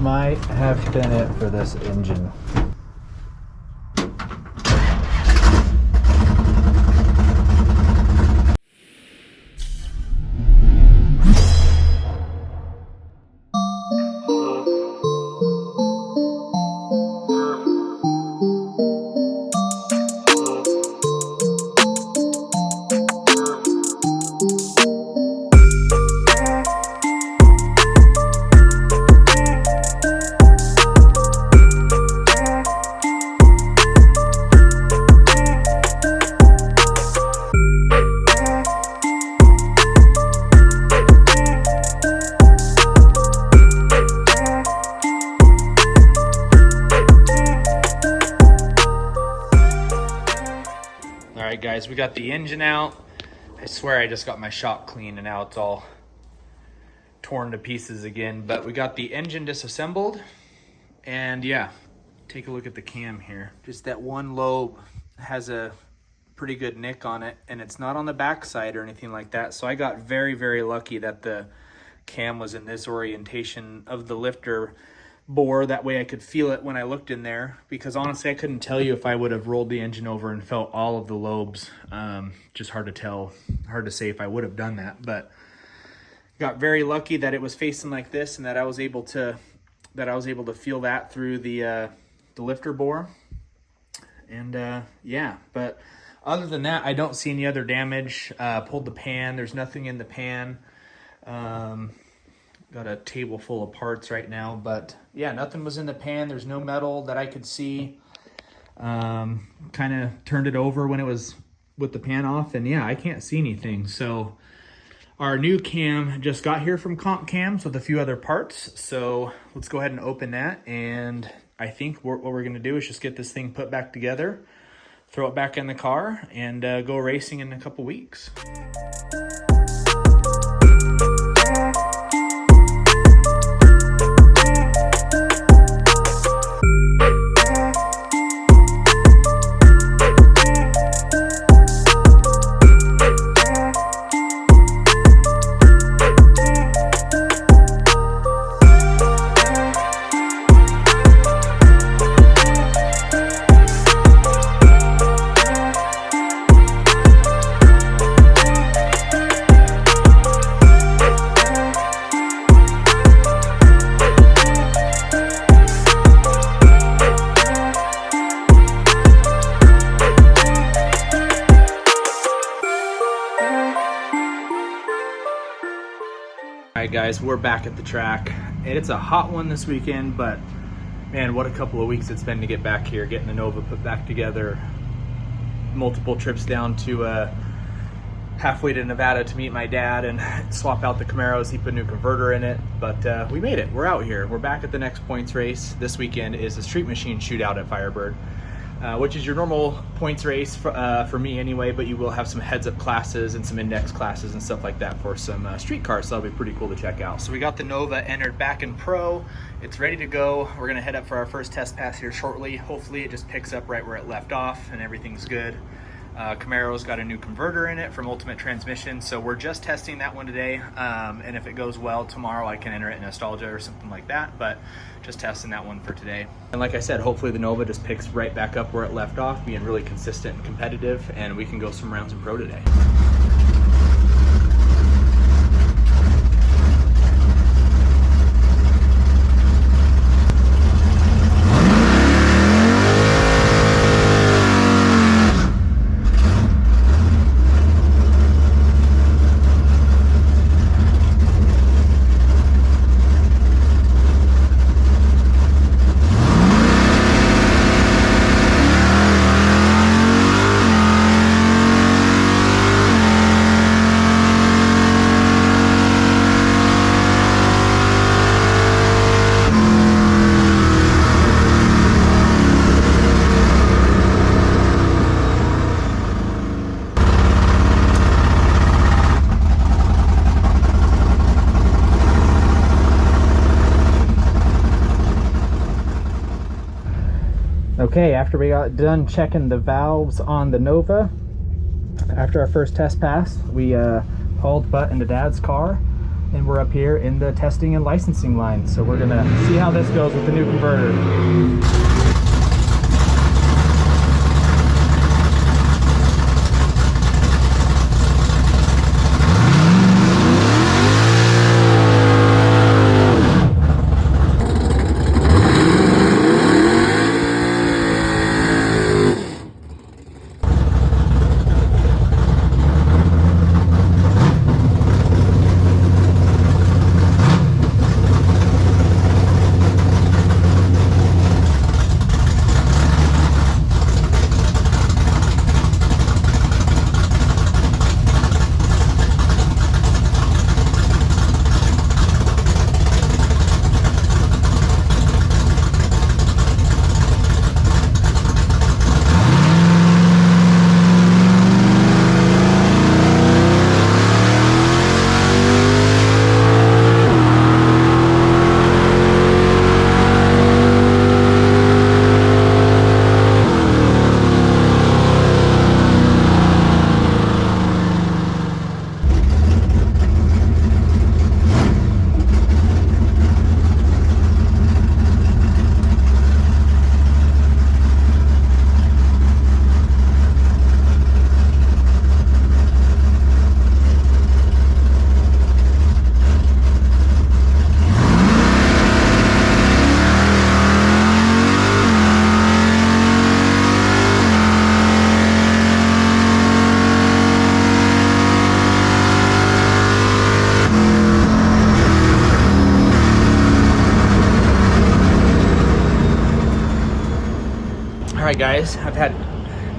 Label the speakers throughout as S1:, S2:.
S1: might have been it for this engine. Guys, we got the engine out. I swear I just got my shop clean and now it's all torn to pieces again, but we got the engine disassembled. And yeah, take a look at the cam here. Just that one lobe has a pretty good nick on it, and it's not on the back side or anything like that. So I got very, very lucky that the cam was in this orientation of the lifter bore. That way I could feel it when I looked in there, because honestly I couldn't tell you if I would have rolled the engine over and felt all of the lobes. Just hard to tell, hard to say if I would have done that, but got very lucky that it was facing like this and that I was able to feel that through the lifter bore. And yeah, but other than that, I don't see any other damage. Pulled the pan, there's nothing in the pan. Got a table full of parts right now, but yeah, nothing was in the pan. There's no metal that I could see. Kind of turned it over when it was with the pan off, and yeah, I can't see anything. So our new cam just got here from Comp Cams with a few other parts. So let's go ahead and open that. And I think what we're gonna do is just get this thing put back together, throw it back in the car, and go racing in a couple weeks. Alright guys, we're back at the track, and it's a hot one this weekend, but man, what a couple of weeks it's been to get back here, getting the Nova put back together. Multiple trips down to halfway to Nevada to meet my dad and swap out the Camaros. He put a new converter in it, but we made it. We're out here. We're back at the next points race. This weekend is the Street Machine Shootout at Firebird, which is your normal points race for me anyway, but you will have some heads-up classes and some index classes and stuff like that for some street cars, so that'll be pretty cool to check out. So we got the Nova entered back in Pro. It's ready to go. We're gonna head up for our first test pass here shortly. Hopefully it just picks up right where it left off and everything's good. Camaro's got a new converter in it from Ultimate Transmission, so we're just testing that one today, and if it goes well tomorrow I can enter it in Nostalgia or something like that, but just testing that one for today. And like I said, hopefully the Nova just picks right back up where it left off, being really consistent and competitive, and we can go some rounds in Pro today. Okay, after we got done checking the valves on the Nova, after our first test pass, we hauled butt into Dad's car, and we're up here in the testing and licensing line. So we're gonna see how this goes with the new converter. Alright guys,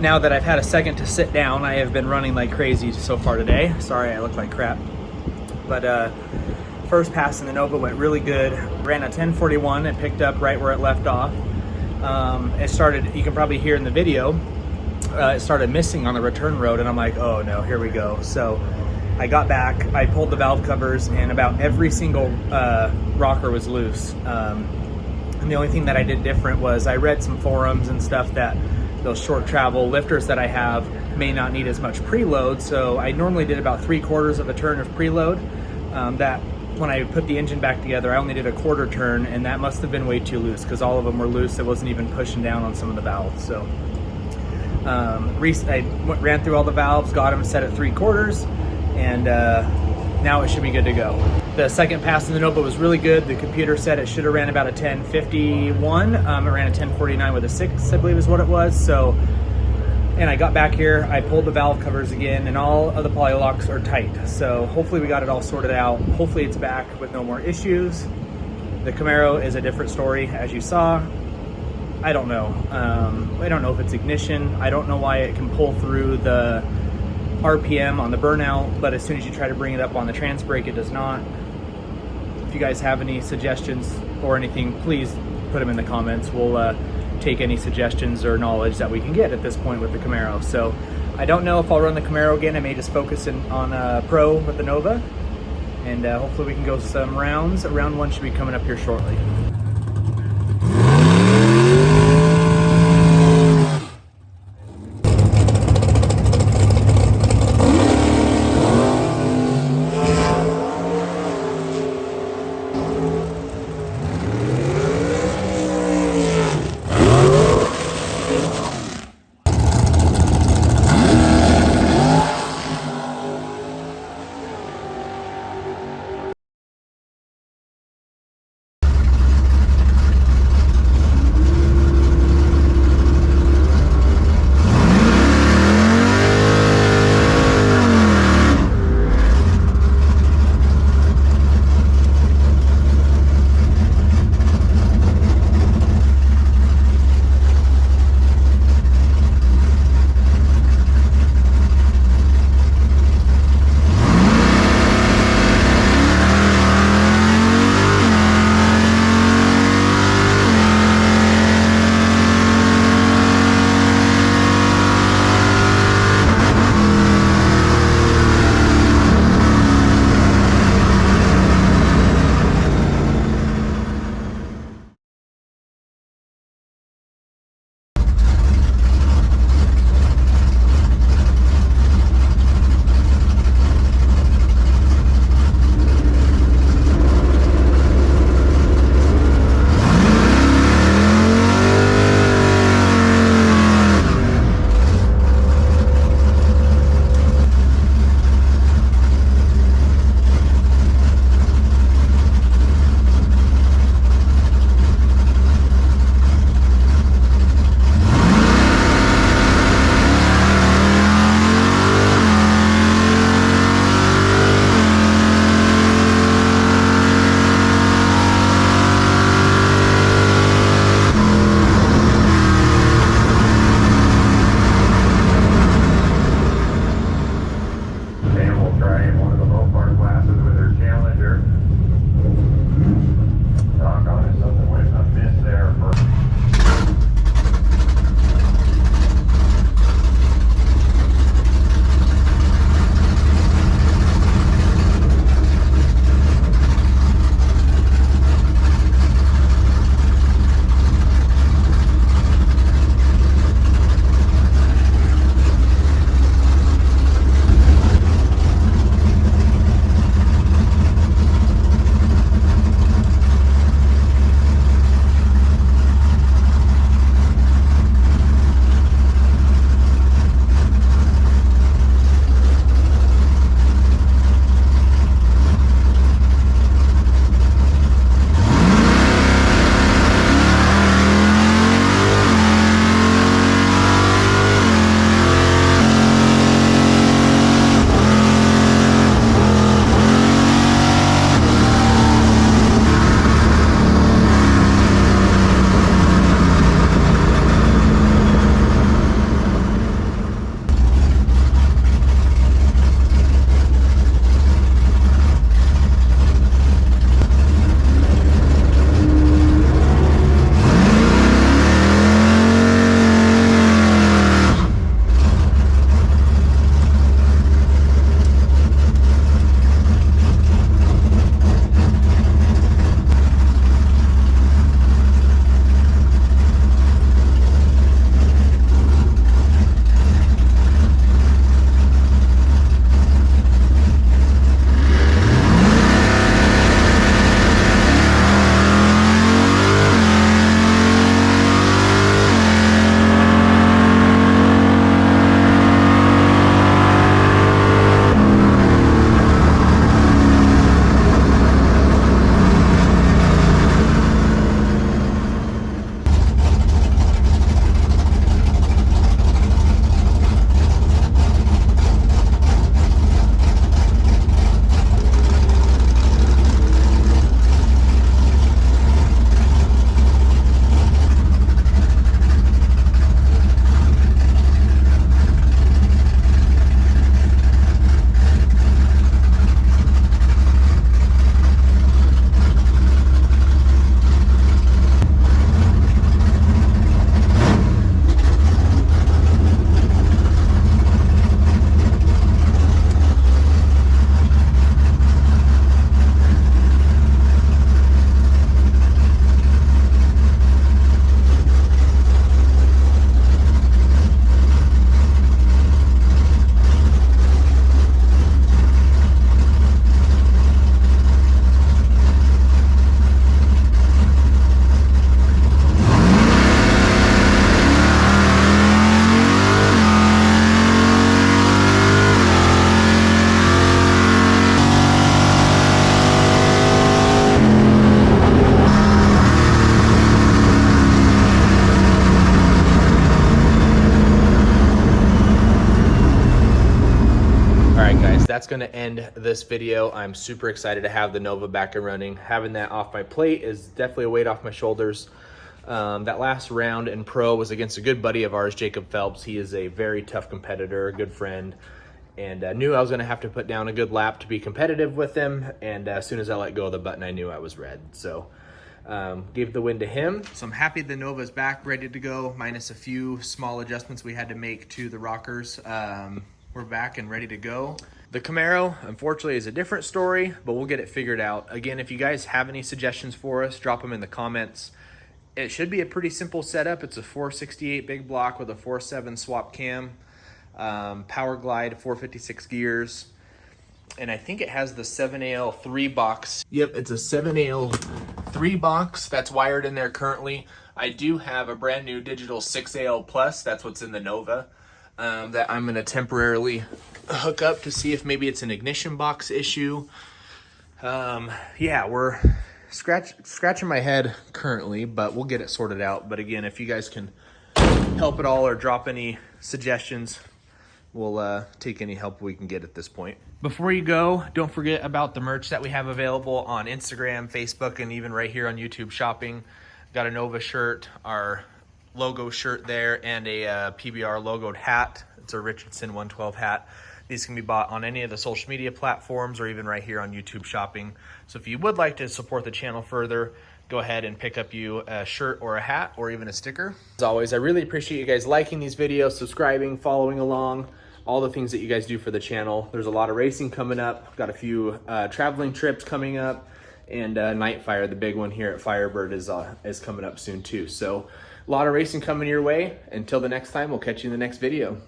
S1: now that I've had a second to sit down, I have been running like crazy so far today. Sorry I look like crap. But first pass in the Nova went really good. Ran a 1041 and picked up right where it left off. It started, you can probably hear in the video, it started missing on the return road, and I'm like, oh no, here we go. So I got back, I pulled the valve covers, and about every single rocker was loose. And the only thing that I did different was I read some forums and stuff that those short travel lifters that I have may not need as much preload. So I normally did about 3/4 of a turn of preload. That when I put the engine back together, I only did a quarter turn, and that must have been way too loose because all of them were loose. It wasn't even pushing down on some of the valves. So I ran through all the valves, got them set at 3/4, and now it should be good to go. The second pass in the Nova was really good. The computer said it should have ran about a 1051. It ran a 1049 with a 6, I believe is what it was. So, and I got back here, I pulled the valve covers again, and all of the poly locks are tight. So hopefully we got it all sorted out. Hopefully it's back with no more issues. The Camaro is a different story, as you saw. I don't know. I don't know if it's ignition. I don't know why it can pull through the RPM on the burnout, but as soon as you try to bring it up on the trans brake, it does not. If you guys have any suggestions or anything, please put them in the comments. We'll take any suggestions or knowledge that we can get at this point with the Camaro. So I don't know if I'll run the Camaro again. I may just focus on Pro with the Nova, and hopefully we can go some rounds. Round 1 should be coming up here shortly. that's going to end this video. I'm super excited to have the Nova back and running. Having that off my plate is definitely a weight off my shoulders. That last round in pro was against a good buddy of ours, Jacob Phelps. He is a very tough competitor, a good friend, and knew I was going to have to put down a good lap to be competitive with him. And as soon as I let go of the button, I knew I was red. So gave the win to him. So I'm happy the Nova's back, ready to go, minus a few small adjustments we had to make to the rockers. We're back and ready to go. The Camaro, unfortunately, is a different story, but we'll get it figured out. Again, if you guys have any suggestions for us, drop them in the comments. It should be a pretty simple setup. It's a 468 big block with a 4.7 swap cam, power glide, 456 gears, and I think it has the 7AL 3 box. Yep, it's a 7AL 3 box that's wired in there currently. I do have a brand new digital 6AL Plus, that's what's in the Nova, that I'm gonna temporarily hook up to see if maybe it's an ignition box issue. Yeah, we're scratching my head currently, but we'll get it sorted out. But again, if you guys can help at all or drop any suggestions, we'll take any help we can get at this point. Before you go, don't forget about the merch that we have available on Instagram, Facebook, and even right here on YouTube Shopping. Got a Nova shirt, our logo shirt there, and a PBR logoed hat. It's a Richardson 112 hat. These can be bought on any of the social media platforms or even right here on YouTube Shopping. So if you would like to support the channel further, go ahead and pick up you a shirt or a hat or even a sticker. As always, I really appreciate you guys liking these videos, subscribing, following along, all the things that you guys do for the channel. There's a lot of racing coming up. Got a few traveling trips coming up, and Nightfire, the big one here at Firebird, is coming up soon too. So a lot of racing coming your way. Until the next time, we'll catch you in the next video.